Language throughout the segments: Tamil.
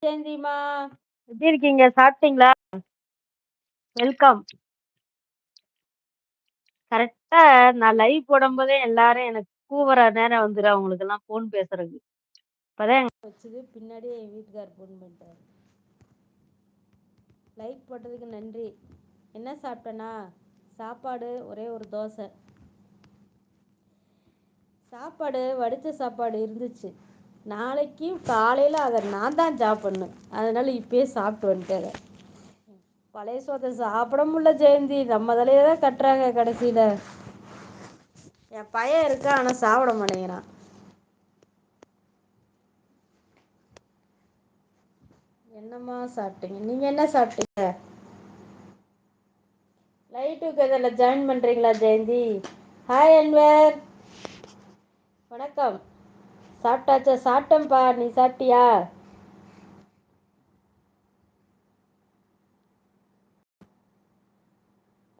ஜெயந்திமா, எப்படி இருக்கீங்க? சாப்பிட்டீங்களா? வெல்கம். கரெக்ட்டா நான் லைவ் போடும்போதே எல்லாரும் எனக்கு கூவுற நேரம் வந்துரும் அவங்களுக்கெல்லாம் ஃபோன் பேசுறதுக்கு. இப்பதான் வச்சது பின்னாடியே என் வீட்டுக்காரர் ஃபோன் பண்ணிட்டாரு. லைக் போட்டதுக்கு நன்றி. என்ன சாப்பிட்டேனா? சாப்பாடு ஒரே ஒரு தோசை. சாப்பாடு வடித்த சாப்பாடு இருந்துச்சு. நாளைக்கு காலையில் அதை நான் தான் சாப்பிடணும். அதனால இப்பயே சாப்பிட்டு வந்துட்டேன். பழைய சோத்தை சாப்பிட முடியல ஜெயந்தி. நம்ம தலையில தான் கட்டுறாங்க கடைசியில். என் பையன் இருக்கான், ஆனால் சாப்பிட மாட்டேங்கிறான். என்னம்மா சாப்பிட்டீங்க? நீங்கள் என்ன சாப்பிட்டீங்க? லைட்டுக்கு இதில் ஜாயின் பண்ணுறீங்களா ஜெயந்தி? ஹாய் அன்வர், வணக்கம். சாப்பிட்டாச்சா? சாப்பிட்டேன்ப்பா, நீ சாப்பிட்டியா?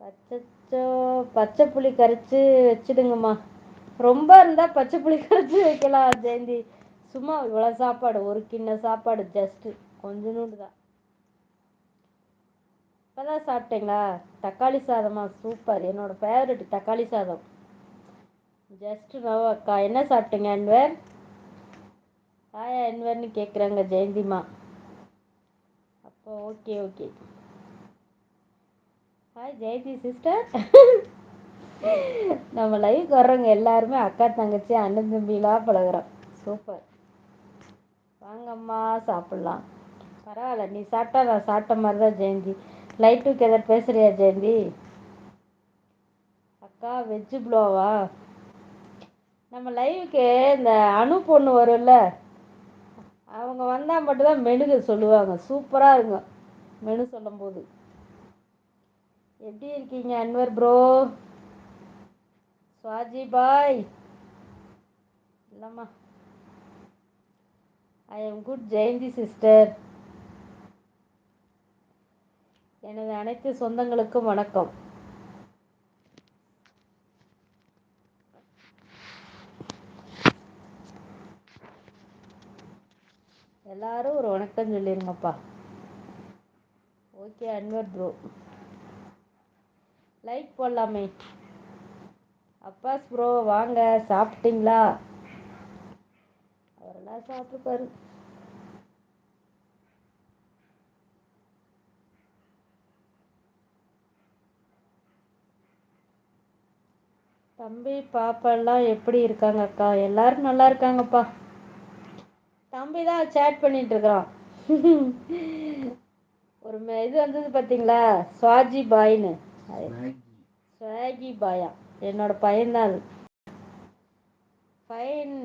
பச்சைச்சோ, பச்சை புளி கரைச்சி வச்சுடுங்கம்மா. ரொம்ப இருந்தால் பச்சை புளி கரைச்சி வைக்கலாம் ஜெயந்தி. சும்மா இவ்வளோ சாப்பாடு, ஒரு கிண்ண சாப்பாடு, ஜஸ்ட்டு கொஞ்சோண்டு தான். இப்போதான் சாப்பிட்டீங்களா? தக்காளி சாதமா? சூப்பர், என்னோட ஃபேவரட் தக்காளி சாதம். ஜஸ்ட் நோ அக்கா. என்ன சாப்பிட்டீங்க அன்வர்? ஹாய் அன்வர்னு கேட்குறாங்க ஜெயந்திமா. அப்போ okay okay. Hi Jayanthi sister. நம்ம லைவுக்கு வர்றவங்க எல்லாருமே அக்கா தங்கச்சி அண்ணன் தம்பிலாம் பழகுறோம். சூப்பர். வாங்கம்மா சாப்பிட்லாம். பரவாயில்ல, நீ சாப்பிட்டா நான் சாப்பிட்ட மாதிரி தான் ஜெயந்தி. லைட்டுக்கு எதாவது பேசுகிறியா ஜெயந்தி? அக்கா வெஜ்ஜு புலோவா? நம்ம லைவுக்கு இந்த அணு பொண்ணு வரும்ல, அவங்க வந்தால் மட்டும்தான் மெனு சொல்லுவாங்க. சூப்பராக இருக்கும் மெனு சொல்லும்போது. எப்படி இருக்கீங்க அன்வர் ப்ரோ? சுவாஜி பாய் இல்லைம்மா. I am good Jayanthi sister. எனது அனைத்து சொந்தங்களுக்கும் வணக்கம். எல்லாரும் ஒரு வணக்கம் சொல்லிருங்கப்பா. ஓகே அன்வர் ப்ரோ, லைக் போடலாமே. அப்பாஸ் ப்ரோ வாங்க, சாப்பிட்டீங்களா? அவரெல்லாம் சாப்பிட்டுப்பாரு. தம்பி பாப்பெல்லாம் எப்படி இருக்காங்க அக்கா? எல்லாரும் நல்லா இருக்காங்கப்பா. தம்பி தான் சேட் பண்ணிட்டு இருக்கிறான். ஒரு இது வந்தது பார்த்தீங்களா, சுவாஜி பாய்னு. ஸ்வாகி பாயா, என்னோட பையன்தான் அது. Fine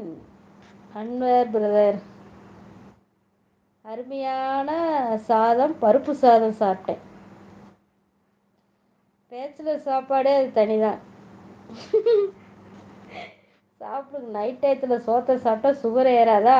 Anwar brother. அருமையான சாதம், பருப்பு சாதம் சாப்பிட்டேன். பேச்சுலர் சாப்பாடே அது தனிதான். சாப்பிடுங்க, நைட் டயத்தில் சோத்தை சாப்பிட்டா சுகர் ஏறாதா?